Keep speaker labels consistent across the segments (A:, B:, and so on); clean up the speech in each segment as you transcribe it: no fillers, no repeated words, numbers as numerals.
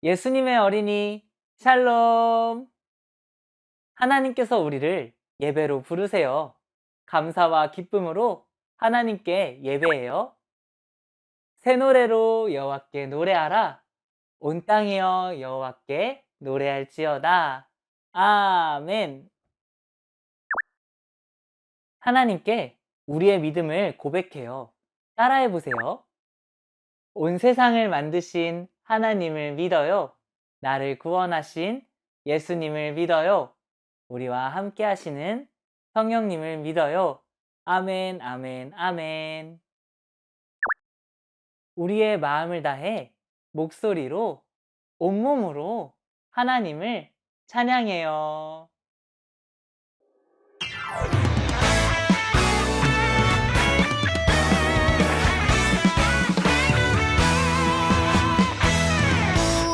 A: 예수님의 어린이 샬롬. 하나님께서 우리를 예배로 부르세요. 감사와 기쁨으로 하나님께 예배해요. 새 노래로 여호와께 노래하라. 온 땅이여 여호와께 노래할지어다. 아멘. 하나님께 우리의 믿음을 고백해요. 따라해 보세요. 온 세상을 만드신 하나님을 믿어요. 나를 구원하신 예수님을 믿어요. 우리와 함께 하시는 성령님을 믿어요. 아멘, 아멘, 아멘. 우리의 마음을 다해 목소리로, 온몸으로 하나님을 찬양해요.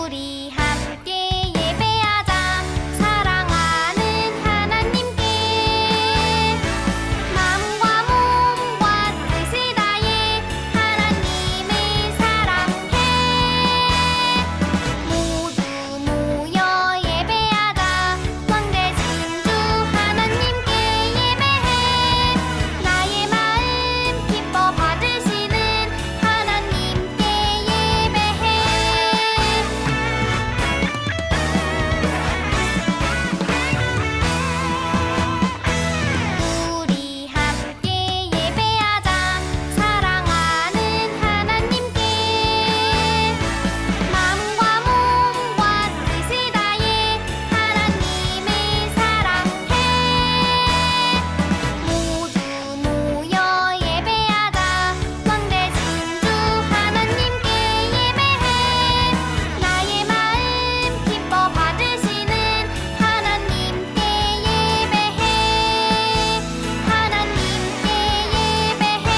B: 우리 함께 예배하자. 사랑하는 하나님께 마음과 몸과 뜻을 다해 하나님을 사랑해. 모두 모여 예배하자. 왕대신 주 하나님께 예배해. 나의 마음 기뻐 받으시는 하나님께 예배해. 우리 함께 예배하자. 사랑하는 하나님께 마음과 몸과 뜻을 다해 하나님을 사랑해. 모두 모여 예배하자. 왕대신 주 하나님께 예배해. 나의 마음 기뻐 받으시는 하나님께 예배해. 하나님께 예배해.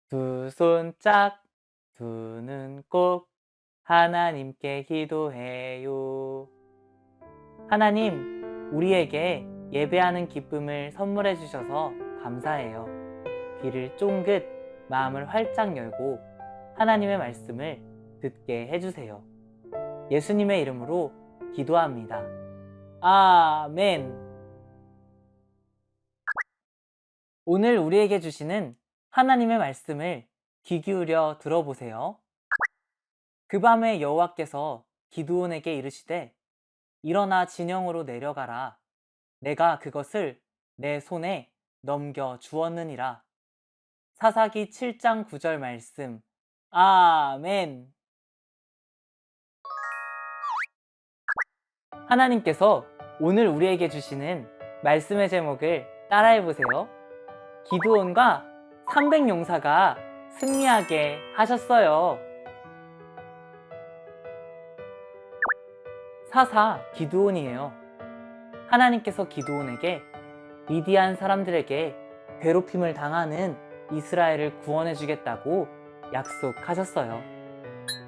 A: 두 손 짝, 두 눈 꼭 하나님께 기도해요. 하나님, 우리에게 예배하는 기쁨을 선물해 주셔서 감사해요. 귀를 쫑긋, 마음을 활짝 열고 하나님의 말씀을 듣게 해주세요. 예수님의 이름으로 기도합니다. 아멘. 오늘 우리에게 주시는 하나님의 말씀을 귀 기울여 들어보세요. 그 밤에 여호와께서 기드온에게 이르시되 일어나 진영으로 내려가라. 내가 그것을 내 손에 넘겨 주었느니라. 사사기 7장 9절 말씀. 아멘. 하나님께서 오늘 우리에게 주시는 말씀의 제목을 따라해 보세요. 기드온과 300용사가 승리하게 하셨어요. 사사 기드온이에요. 하나님께서 기드온에게 미디안 사람들에게 괴롭힘을 당하는 이스라엘을 구원해 주겠다고 약속하셨어요.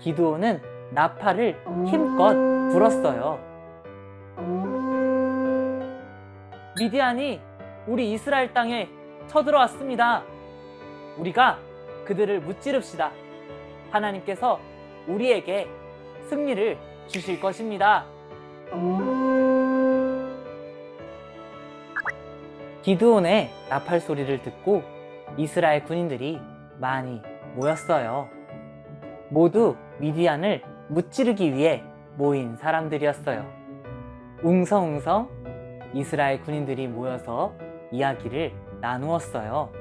A: 기드온은 나팔을 힘껏 불었어요. 미디안이 우리 이스라엘 땅에 쳐들어왔습니다. 우리가 그들을 무찌릅시다. 하나님께서 우리에게 승리를 주실 것입니다. 기드온의 나팔 소리를 듣고 이스라엘 군인들이 많이 모였어요. 모두 미디안을 무찌르기 위해 모인 사람들이었어요. 웅성웅성 이스라엘 군인들이 모여서 이야기를 나누었어요.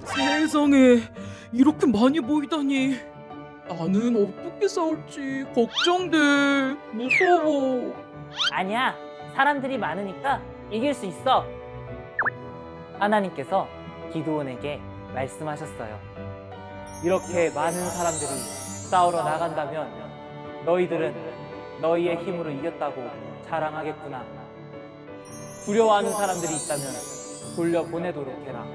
C: 세상에 이렇게 많이 보이다니. 나는 어떻게 싸울지 걱정돼. 무서워.
A: 아니야, 사람들이 많으니까 이길 수 있어. 하나님께서 기드온에게 말씀하셨어요. 이렇게 많은 사람들이 싸우러 나간다면 너희들은 너희의 힘으로 이겼다고 자랑하겠구나. 두려워하는 사람들이 있다면 돌려보내도록 해라.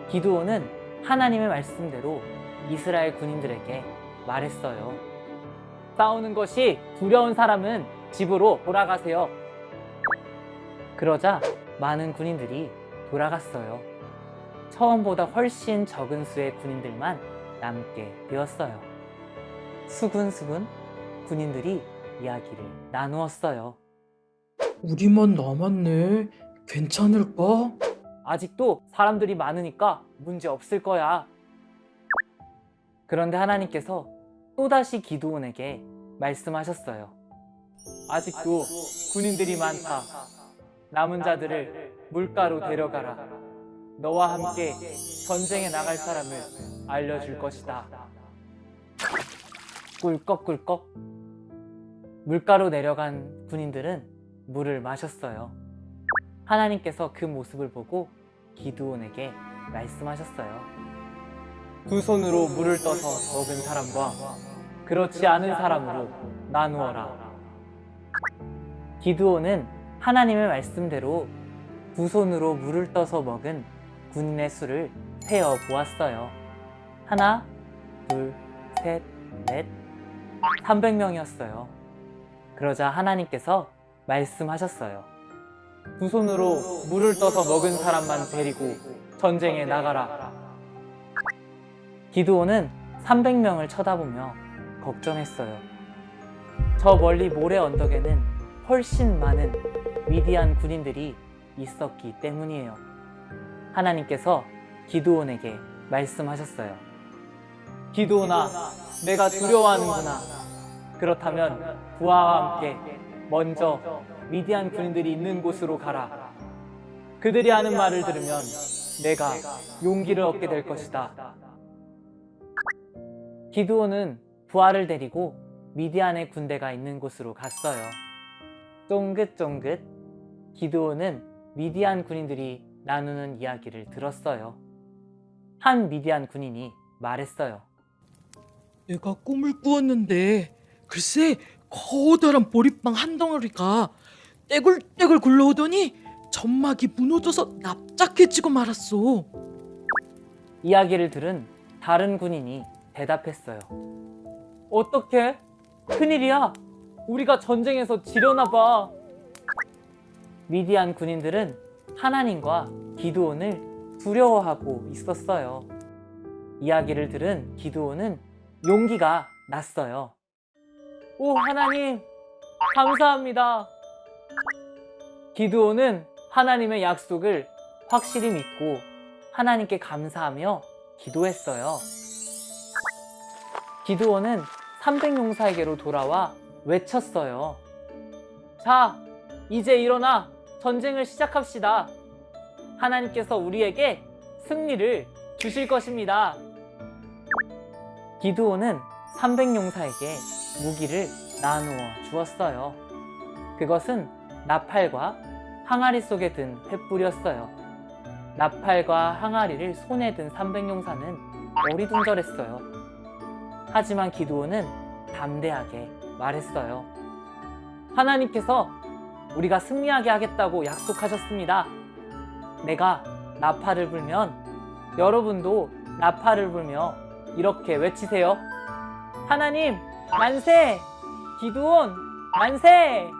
A: 기드온은 하나님의 말씀대로 이스라엘 군인들에게 말했어요. 싸우는 것이 두려운 사람은 집으로 돌아가세요. 그러자 많은 군인들이 돌아갔어요. 처음보다 훨씬 적은 수의 군인들만 남게 되었어요. 수군수군 군인들이 이야기를 나누었어요.
C: 우리만 남았네. 괜찮을까?
A: 아직도 사람들이 많으니까 문제 없을 거야. 그런데 하나님께서 또다시 기드온에게 말씀하셨어요. 아직도 군인들이 많다. 남은 자들을 물가로 데려가라. 너와 함께 전쟁에 나갈 사람을 알려줄 것이다. 꿀꺽꿀꺽. 물가로 내려간 군인들은 물을 마셨어요. 하나님께서 그 모습을 보고 기드온에게 말씀하셨어요. 두 손으로 물을 떠서 먹은 사람과 그렇지 않은 사람으로 나누어라. 기드온은 하나님의 말씀대로 두 손으로 물을 떠서 먹은 군인의 수를 세어 보았어요. 하나, 둘, 셋, 넷, 300명이었어요. 그러자 하나님께서 말씀하셨어요. 두 손으로 물을 떠서 먹은 사람만 데리고 전쟁에 나가라. 기드온은 300명을 쳐다보며 걱정했어요. 저 멀리 모래 언덕에는 훨씬 많은 미디안 군인들이 있었기 때문이에요. 하나님께서 기드온에게 말씀하셨어요. 기드온아, 내가 두려워하는구나. 그렇다면 부하와 함께 먼저 미디안 군인들이 있는 곳으로 가라. 그들이 하는 말을 들으면 내가 용기를 얻게 될 것이다. 기드온은 부하를 데리고 미디안의 군대가 있는 곳으로 갔어요. 쫑긋쫑긋 기드온은 미디안 군인들이 나누는 이야기를 들었어요. 한 미디안 군인이 말했어요.
C: 내가 꿈을 꾸었는데 글쎄 커다란 보리빵 한 덩어리가 떼굴떼굴 굴러오더니 점막이 무너져서 납작해지고 말았어.
A: 이야기를 들은 다른 군인이 대답했어요. 어떡해? 큰일이야. 우리가 전쟁에서 지려나 봐. 미디안 군인들은 하나님과 기드온을 두려워하고 있었어요. 이야기를 들은 기드온은 용기가 났어요. 오, 하나님, 감사합니다. 기드온은 하나님의 약속을 확실히 믿고 하나님께 감사하며 기도했어요. 기드온은 300용사에게로 돌아와 외쳤어요. 자, 이제 일어나 전쟁을 시작합시다. 하나님께서 우리에게 승리를 주실 것입니다. 기드온은 300용사에게 무기를 나누어 주었어요. 그것은 나팔과 항아리 속에 든 횃불이었어요. 나팔과 항아리를 손에 든 300용사는 어리둥절했어요. 하지만 기드온은 담대하게 말했어요. 하나님께서 우리가 승리하게 하겠다고 약속하셨습니다. 내가 나팔을 불면 여러분도 나팔을 불며 이렇게 외치세요. 하나님 만세! 기드온 만세!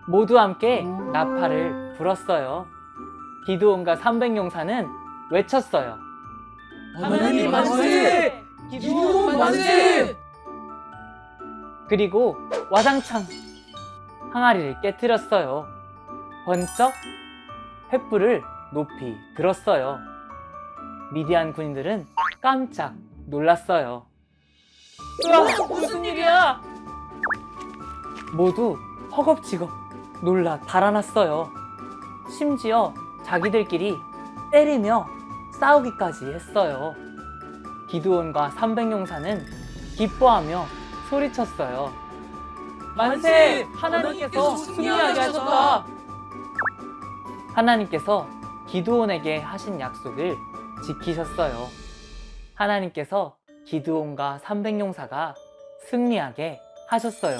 A: 모두 함께 나팔을 불었어요. 기드온과 300용사는 외쳤어요.
C: 하나님 만세! 기드온 만세!
A: 그리고 와장창 항아리를 깨뜨렸어요. 번쩍 횃불을 높이 들었어요. 미디안 군인들은 깜짝 놀랐어요. 으아, 무슨 일이야? 모두 허겁지겁 놀라 달아났어요. 심지어 자기들끼리 때리며 싸우기까지 했어요. 기드온과 300용사는 기뻐하며 소리쳤어요. 만세! 하나님께서 승리하게 하셨다! 하나님께서 기드온에게 하신 약속을 지키셨어요. 하나님께서 기드온과 300용사가 승리하게 하셨어요.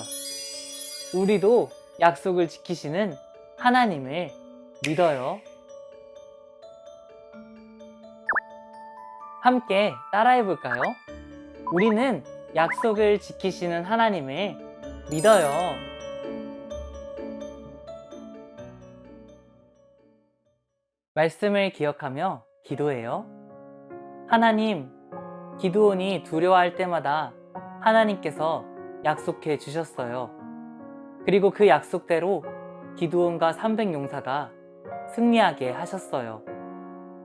A: 우리도 약속을 지키시는 하나님을 믿어요. 함께 따라해 볼까요? 우리는 약속을 지키시는 하나님을 믿어요. 말씀을 기억하며 기도해요. 하나님, 기드온이 두려워할 때마다 하나님께서 약속해 주셨어요. 그리고 그 약속대로 기드온과 300용사가 승리하게 하셨어요.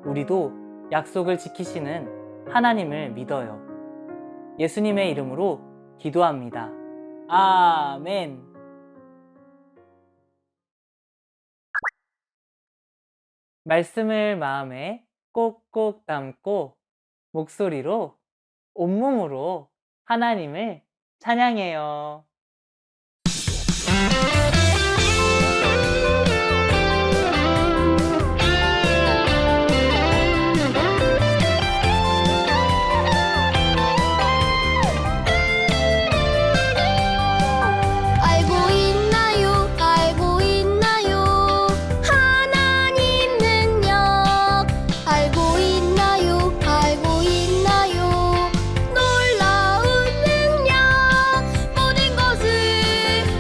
A: 우리도 약속을 지키시는 하나님을 믿어요. 예수님의 이름으로 기도합니다. 아멘. 말씀을 마음에 꼭꼭 담고 목소리로 온몸으로 하나님을 찬양해요.
B: 알고 있나요 알고 있나요 하나님 능력 알고 있나요 알고 있나요 놀라운 능력 모든 것을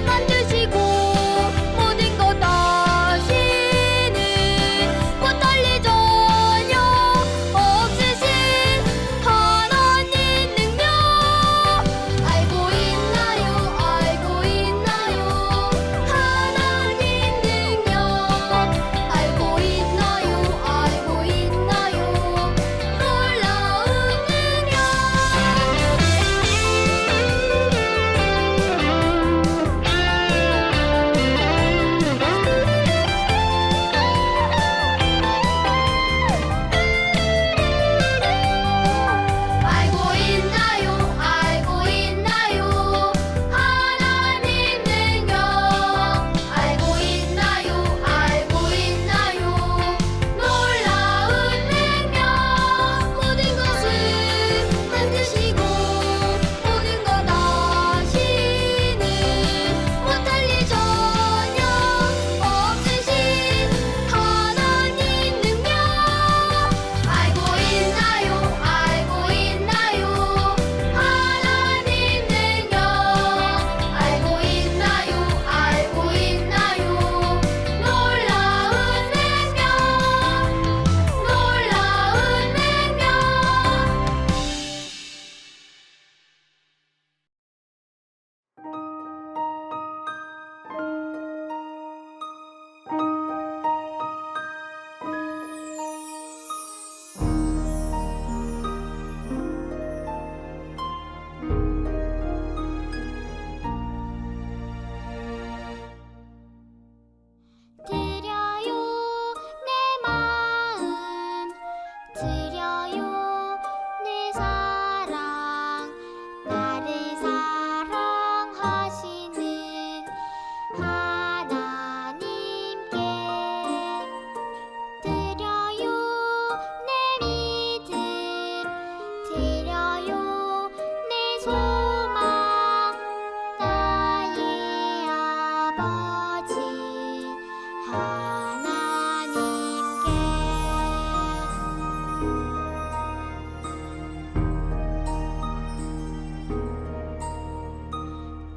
B: 만드시고 모든 것 하시는 못할 전혀 없으신 하나님 능력 알고 있나요 알고 있나요 하나님 능력 알고 있나요 알고 있나요 놀라운 알고 있나요 알고 있나요 하나님 능력 알고 있나요 알고 있나요 놀라운 능력 모든 것을 만드시고 모든 것 하시는 못할 일 전혀 없으신 하나님 능력 알고 있나요 알고 있나요 하나님 능력 알고 있나요 알고 있나요 놀라운 능력 드려요 내 마음 드려요 내 사랑 나를 사랑하시는 하나님께 드려요 내 믿음 드려요 내 소망 나의 아버지 하나님께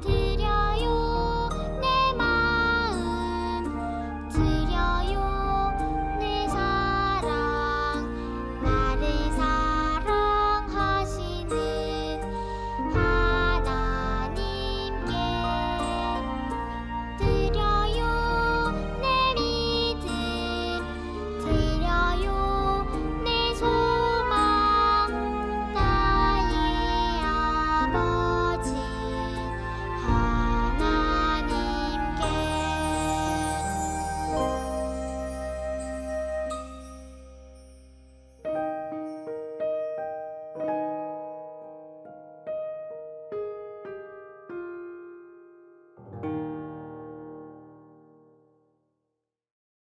B: 드려요 내 마음 드려요 내 사랑 나를 사랑하시는 하나님께 드려요 내 믿음 드려요 내 소망 나의 아버지 하나님께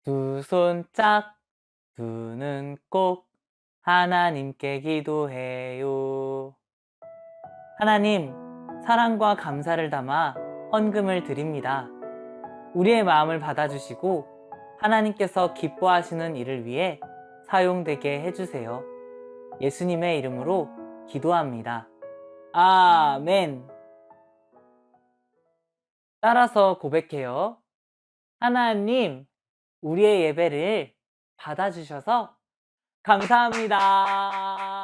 A: 두 손 짝, 두 눈 꼭 하나님께 기도해요. 하나님, 사랑과 감사를 담아 헌금을 드립니다. 우리의 마음을 받아주시고 하나님께서 기뻐하시는 일을 위해 사용되게 해주세요. 예수님의 이름으로 기도합니다. 아멘. 따라서 고백해요. 하나님, 우리의 예배를 받아주셔서 감사합니다.